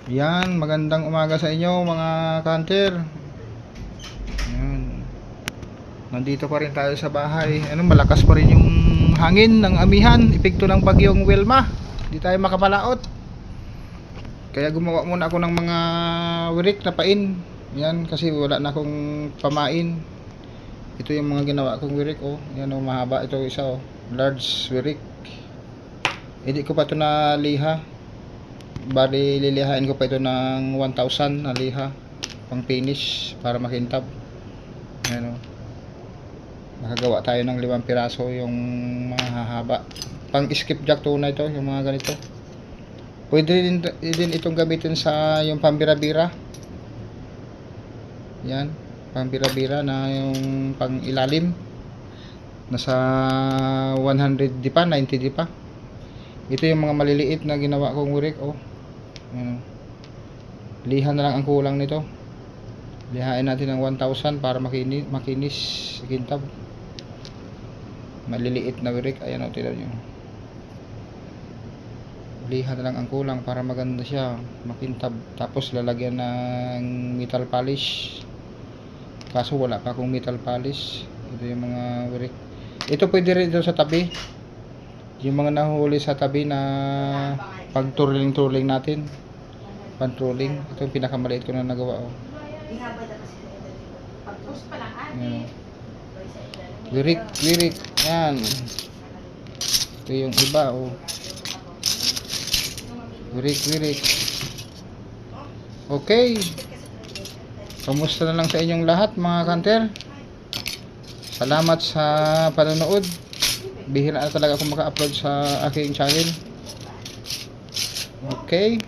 Yan, magandang umaga sa inyo mga kanter. Yan. Nandito pa rin tayo sa bahay. Malakas pa rin yung hangin ng amihan, epekto ng bagyong Wilma. Hindi tayo makapalaot. Kaya gumawa muna ako ng mga wirik na pain. Yan, kasi wala na akong pamain. Ito yung mga ginawa kong wirik, oh. Yan, oh, mahaba ito isa, oh. Large wirik. Hindi ko pa ito na liha. Bali lilihain ko pa ito ng 1,000 na liha pang finish para makintab. Ayan, o. Makagawa tayo ng 5 piraso yung mga hahaba. Pang skipjack tuna ito, yung mga ganito. Pwede din itong gamitin sa yung pambira-bira. Yan, pambira-bira na yung pang ilalim. Nasa 100 di pa, 90 di pa. Ito yung mga maliliit na ginawa kong wirik, oh. Liha na lang ang kulang nito. Lihain natin ng 1,000 para makinis kintab. Maliliit na wirik. Ayan, o, tignan nyo. Liha na lang ang kulang para maganda siya, makintab. Tapos lalagyan ng metal polish. Kaso wala pa akong metal polish. Ito yung mga wirik. Ito pwede rin ito sa tabi. Yung mga nahuli sa tabi na pag turling natin, pan-trolling. Ito yung pinakamaliit ko na nagawa, oh. Yan. Wirik. Yan. Ito yung iba, oh. Wirik. Okay. Kamusta na lang sa inyong lahat mga kanter. Salamat sa panonood. Bihira na talaga akong maka-upload sa aking channel. Okay.